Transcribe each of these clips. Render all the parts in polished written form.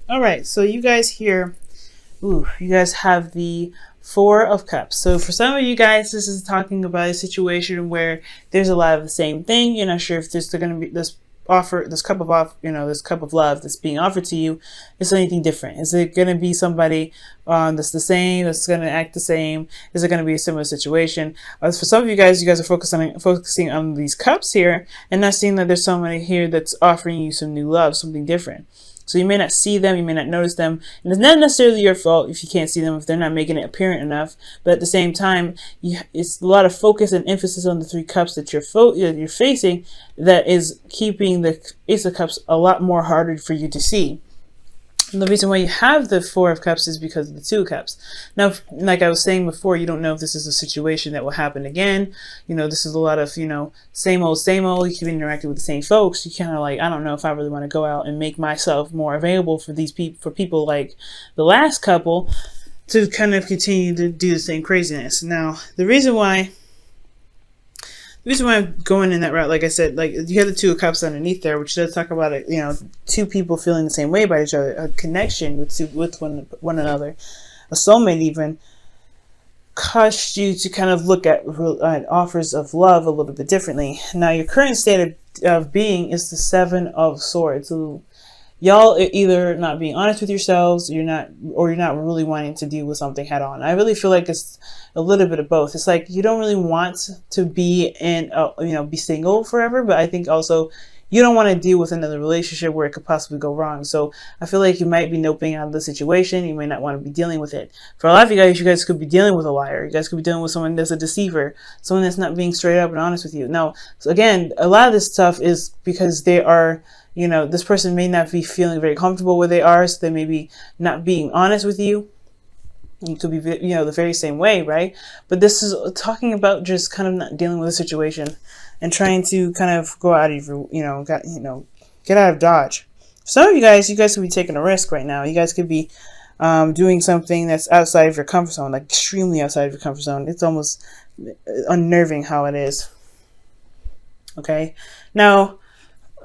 All right, so you guys here, ooh, you guys have the Four of Cups. So for some of you guys, this is talking about a situation where there's a lot of the same thing. You're not sure if there's going to be this offer, this cup of this cup of love that's being offered to you. Is anything different? Is it going to be somebody that's the same, that's going to act the same? Is it going to be a similar situation? For some of you guys are focusing on these cups here and not seeing that there's somebody here that's offering you some new love, something different. So you may not see them, you may not notice them, and it's not necessarily your fault if you can't see them, if they're not making it apparent enough. But at the same time, it's a lot of focus and emphasis on the three cups that you're facing that is keeping the Ace of Cups a lot more harder for you to see. And the reason why you have the Four of Cups is because of the Two of Cups. Now, like I was saying before, you don't know if this is a situation that will happen again. This is a lot of, same old, same old. You keep interacting with the same folks. You kind of like, I don't know if I really want to go out and make myself more available for these people, for people like the last couple to kind of continue to do the same craziness. Now, the reason why I'm going in that route, like I said, like you have the Two of Cups underneath there, which does talk about it, two people feeling the same way about each other, a connection with one another, a soulmate even, caused you to kind of look at offers of love a little bit differently. Now, your current state of being is the Seven of Swords. So y'all are either not being honest with yourselves, or you're not really wanting to deal with something head on. I really feel like it's a little bit of both. It's like you don't really want to be be single forever, but I think also you don't want to deal with another relationship where it could possibly go wrong. So I feel like you might be noping out of the situation. You may not want to be dealing with it. For a lot of you guys could be dealing with a liar. You guys could be dealing with someone that's a deceiver, someone that's not being straight up and honest with you. Now, so again, a lot of this stuff is because they are, this person may not be feeling very comfortable where they are, so they may be not being honest with you. You could be, the very same way, right? But this is talking about just kind of not dealing with a situation and trying to kind of go out of your, get out of Dodge. For some of you guys could be taking a risk right now. You guys could be doing something that's outside of your comfort zone, like extremely outside of your comfort zone. It's almost unnerving how it is. Okay, now,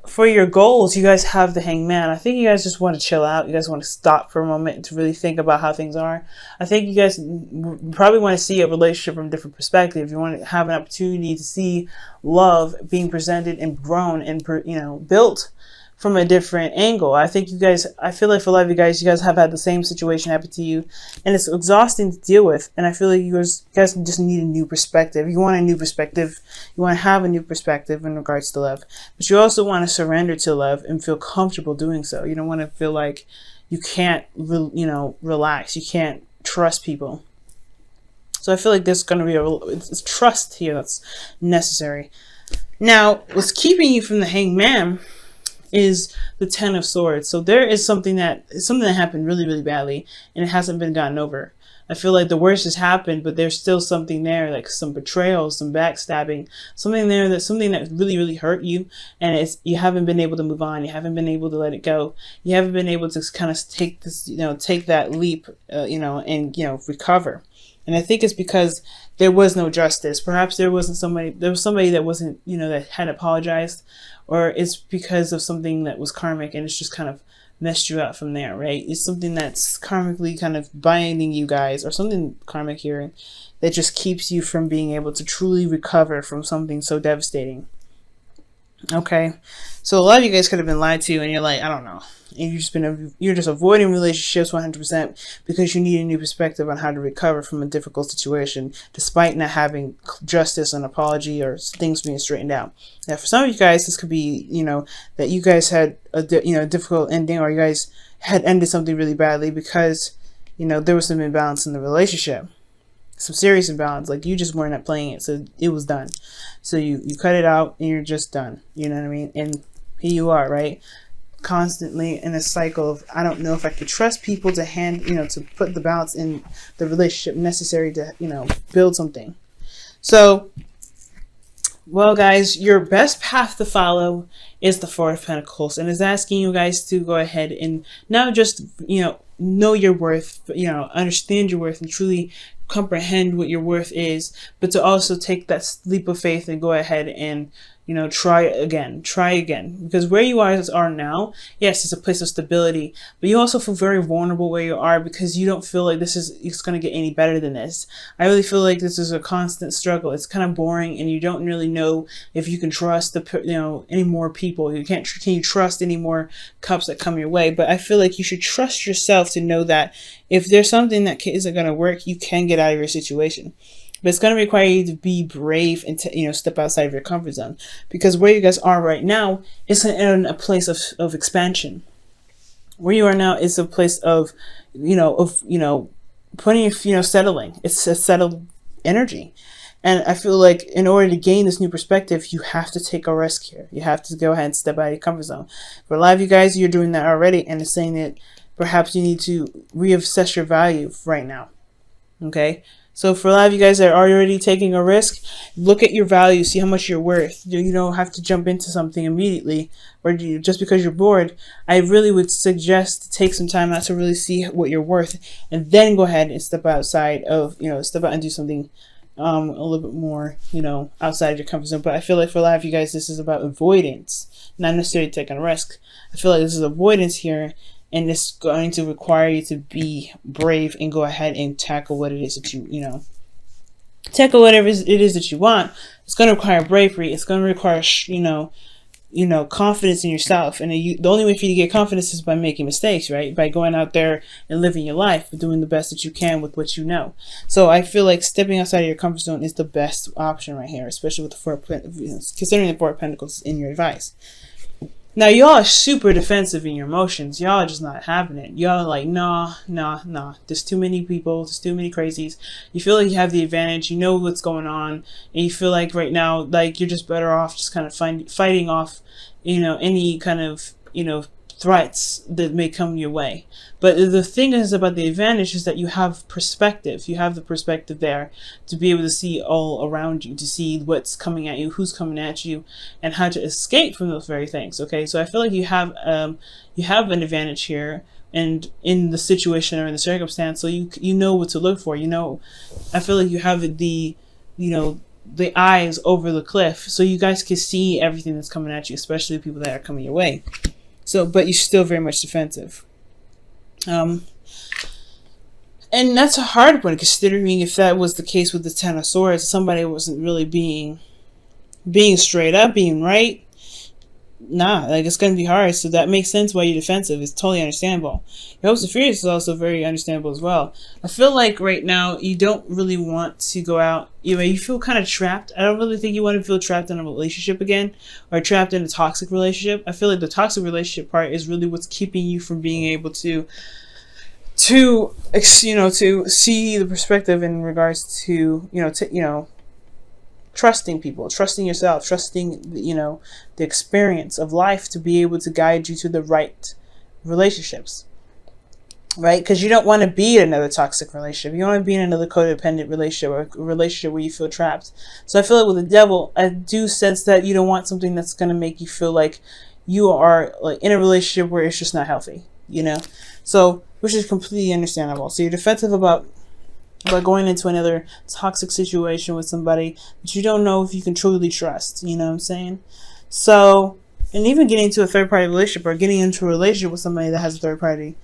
for your goals, you guys have the Hangman. I think you guys just want to chill out. You guys want to stop for a moment to really think about how things are. I think you guys probably want to see a relationship from a different perspective. You want to have an opportunity to see love being presented and grown and, built from a different angle. I feel like for a lot of you guys have had the same situation happen to you, and it's exhausting to deal with. And I feel like you guys just need a new perspective. You want a new perspective. You want to have a new perspective in regards to love, but you also want to surrender to love and feel comfortable doing so. You don't want to feel like you can't, relax. You can't trust people. So I feel like there's going to be it's trust here that's necessary. Now, what's keeping you from the Hangman is the Ten of Swords. So there is something that happened really, really badly, and it hasn't been gotten over. I feel like the worst has happened, but there's still something there, like some betrayal, some backstabbing, something that really, really hurt you, and you haven't been able to move on. You haven't been able to let it go. You haven't been able to kind of take that leap, and recover. And I think it's because there was no justice. Perhaps there was somebody that wasn't, that had apologized, or it's because of something that was karmic and it's just kind of messed you up from there, right? It's something that's karmically kind of binding you guys, or something karmic here that just keeps you from being able to truly recover from something so devastating. Okay, so a lot of you guys could have been lied to, and you're like, I don't know, and you're just avoiding relationships 100% because you need a new perspective on how to recover from a difficult situation, despite not having justice, an apology, or things being straightened out. Now, for some of you guys, this could be, that you guys had a difficult ending, or you guys had ended something really badly because, there was some imbalance in the relationship. Some serious imbalance, like you just weren't at playing it, so it was done. So you cut it out and you're just done. You know what I mean? And here you are, right? Constantly in a cycle of, I don't know if I could trust people to to put the balance in the relationship necessary to, build something. So, well, guys, your best path to follow is the Four of Pentacles, and is asking you guys to go ahead and not just, know your worth, understand your worth and truly comprehend what your worth is, but to also take that leap of faith and go ahead and, You know, try again, because where you guys are now, yes, it's a place of stability, but you also feel very vulnerable where you are because you don't feel like it's going to get any better than this. I really feel like this is a constant struggle. It's kind of boring, and you don't really know if you can trust any more people. Can you trust any more cups that come your way? But I feel like you should trust yourself to know that if there's something that isn't going to work, you can get out of your situation. But it's going to require you to be brave and to, step outside of your comfort zone. Because where you guys are right now is in a place of expansion. Where you are now is a place of putting, settling. It's a settled energy. And I feel like in order to gain this new perspective, you have to take a risk here. You have to go ahead and step out of your comfort zone. For a lot of you guys, you're doing that already. And it's saying that perhaps you need to reassess your value right now. Okay? So for a lot of you guys that are already taking a risk, look at your value, see how much you're worth. You don't have to jump into something immediately or just because you're bored. I really would suggest to take some time out to really see what you're worth and then go ahead and step outside of, step out and do something a little bit more, outside of your comfort zone. But I feel like for a lot of you guys, this is about avoidance, not necessarily taking a risk. I feel like this is avoidance here. And it's going to require you to be brave and go ahead and tackle what it is that tackle whatever it is that you want. It's going to require bravery. It's going to require, confidence in yourself. And the only way for you to get confidence is by making mistakes, right? By going out there and living your life, doing the best that you can with what you know. So I feel like stepping outside of your comfort zone is the best option right here, especially with considering the Four of Pentacles in your advice. Now, y'all are super defensive in your emotions. Y'all are just not having it. Y'all are like, nah. There's too many people. There's too many crazies. You feel like you have the advantage. You know what's going on. And you feel like right now, like you're just better off just kind of fighting off, any kind of, threats that may come your way. But the thing is about the advantage is that you have perspective. You have the perspective there to be able to see all around you, to see what's coming at you, who's coming at you, and how to escape from those very things. Okay, so I feel like you have an advantage here, and in the situation or in the circumstance, so you know what to look for. I feel like you have the eyes over the cliff, so you guys can see everything that's coming at you, especially the people that are coming your way. So, but you're still very much defensive. And that's a hard one, considering if that was the case with the Ten of Swords, somebody wasn't really being straight up, being right. It's going to be hard. So that makes sense why you're defensive. It's totally understandable. Your hopes and fears is also very understandable as well. I feel like right now you don't really want to go out. You feel kind of trapped. I don't really think you want to feel trapped in a relationship again, or trapped in a toxic relationship. I feel like the toxic relationship part is really what's keeping you from being able to see the perspective in regards to trusting people, trusting yourself, trusting the experience of life to be able to guide you to the right relationships, right? Because you don't want to be in another toxic relationship. You don't want to be in another codependent relationship, or a relationship where you feel trapped. So I feel like with the Devil, I do sense that you don't want something that's going to make you feel like you are like in a relationship where it's just not healthy, so, which is completely understandable. So you're defensive about going into another toxic situation with somebody that you don't know if you can truly trust. You know what I'm saying? So, and even getting into a third-party relationship, or getting into a relationship with somebody that has a third party.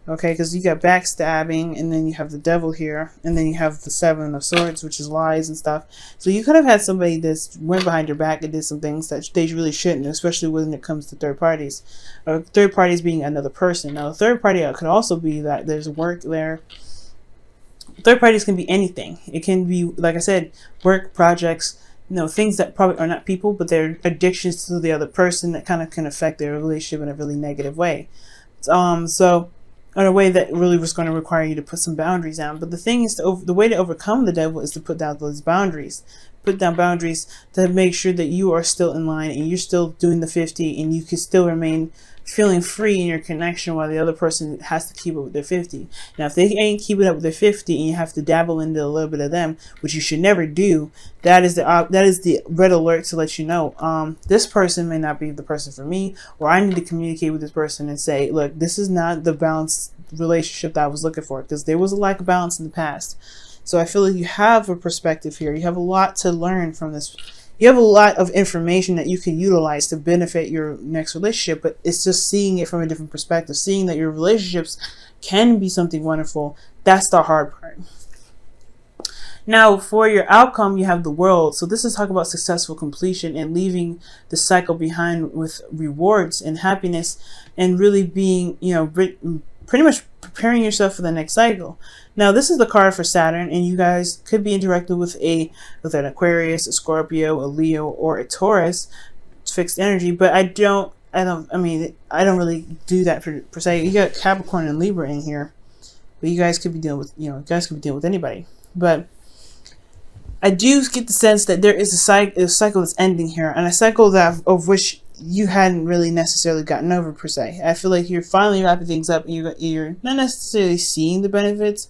Okay, because you got backstabbing, and then you have the Devil here, and then you have the Seven of Swords, which is lies and stuff. So you could have had somebody that went behind your back and did some things that they really shouldn't, especially when it comes to third parties. Or third parties being another person. Now, the third party could also be that there's work there. Third parties can be anything. It can be, like I said, work, projects, things that probably are not people, but they're addictions to the other person that kind of can affect their relationship in a really negative way. So in a way that really was going to require you to put some boundaries down. But the thing is, the way to overcome the Devil is to put down those boundaries. Put down boundaries to make sure that you are still in line and you're still doing the 50, and you can still remain feeling free in your connection while the other person has to keep up with their 50. Now, if they ain't keeping up with their 50 and you have to dabble into a little bit of them, which you should never do, that is the red alert to let you know, this person may not be the person for me, or I need to communicate with this person and say, look, this is not the balanced relationship that I was looking for, because there was a lack of balance in the past. So I feel like you have a perspective here. You have a lot to learn from this, you have a lot of information that you can utilize to benefit your next relationship, but it's just seeing it from a different perspective, seeing that your relationships can be something wonderful. That's the hard part. Now, for your outcome, you have the world. So this is talk about successful completion and leaving the cycle behind with rewards and happiness, and really being, pretty much preparing yourself for the next cycle. Now, this is the card for Saturn, and you guys could be interacting with an Aquarius, a Scorpio, a Leo, or a Taurus. It's fixed energy, but I don't really do that per se. You got Capricorn and Libra in here, but you guys could be dealing with anybody. But I do get the sense that there is a cycle that's ending here, and a cycle of which you hadn't really necessarily gotten over per se. I feel like you're finally wrapping things up, and you're not necessarily seeing the benefits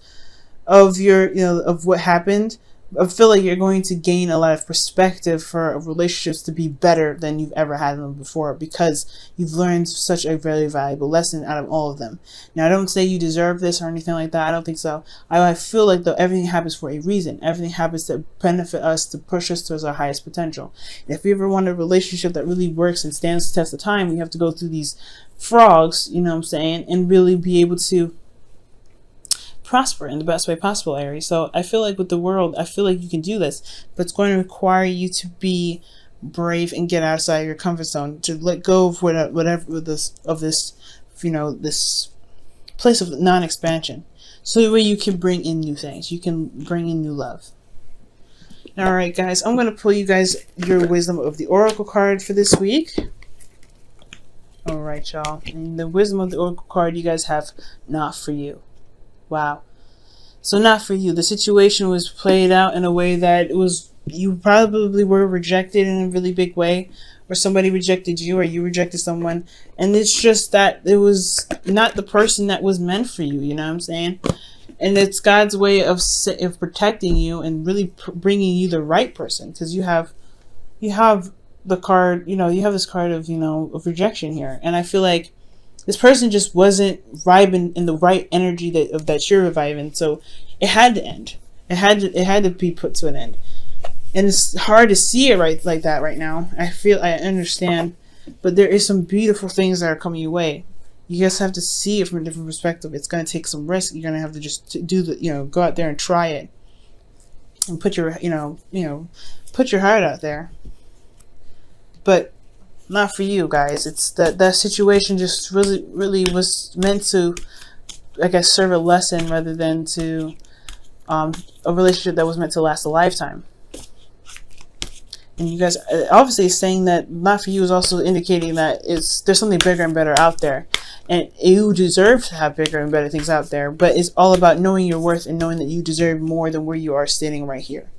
of of what happened. I feel like you're going to gain a lot of perspective for relationships to be better than you've ever had them before, because you've learned such a very valuable lesson out of all of them. Now, I don't say you deserve this or anything like that. I don't think so. I feel like everything happens for a reason. Everything happens to benefit us, to push us towards our highest potential. And if you ever want a relationship that really works and stands the test of time, we have to go through these frogs, and really be able to prosper in the best way possible, Aries. So I feel like with the world, I feel like you can do this, but it's going to require you to be brave and get outside your comfort zone, to let go of this place of non-expansion, so that way you can bring in new things, you can bring in new love. All right, guys, I'm going to pull you guys your wisdom of the oracle card for this week. All right, y'all, and the wisdom of the oracle card you guys have: not for you. Wow. So not for you. The situation was played out in a way that you probably were rejected in a really big way, or somebody rejected you, or you rejected someone, and it's just that it was not the person that was meant for you, you know what I'm saying? And it's God's way of protecting you and really bringing you the right person, because you have the card, you have this card of, of rejection here, and I feel like this person just wasn't vibing in the right energy that you're reviving, so it had to end. It had to be put to an end, and it's hard to see it right like that right now. I understand, but there is some beautiful things that are coming your way. You just have to see it from a different perspective. It's going to take some risk. You're going to have to just go out there and try it, and put your put your heart out there. But not for you guys. It's that situation just really was meant to, I guess, serve a lesson rather than to a relationship that was meant to last a lifetime. And you guys obviously saying that not for you is also indicating that there's something bigger and better out there, and you deserve to have bigger and better things out there. But it's all about knowing your worth and knowing that you deserve more than where you are standing right here.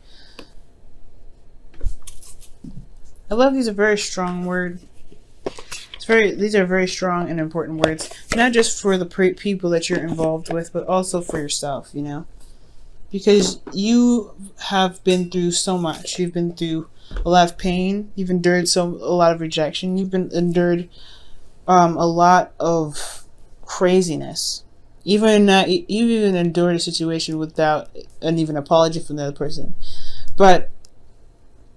I love these are very strong words. These are very strong and important words, not just for the people that you're involved with, but also for yourself, because you have been through so much. You've been through a lot of pain. You've endured a lot of rejection. You've endured a lot of craziness. You even endured a situation without an even apology from the other person. But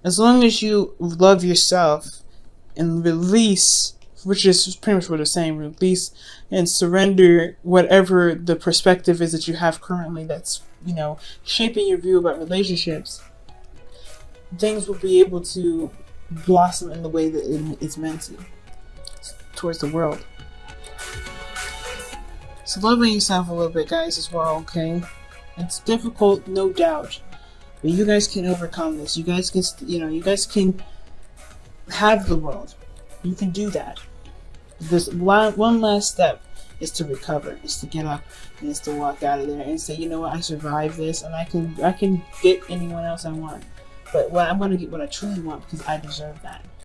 as long as you love yourself and release, which is pretty much what it's saying, release and surrender whatever the perspective is that you have currently that's, shaping your view about relationships, things will be able to blossom in the way that it's meant to, towards the world. So loving yourself a little bit, guys, as well, okay? It's difficult, no doubt, but you guys can overcome this. You guys can have the world. You can do that. This one last step is to recover, is to get up, and is to walk out of there and say, you know what, I survived this, and I can get anyone else I want. But I'm going to get what I truly want, because I deserve that.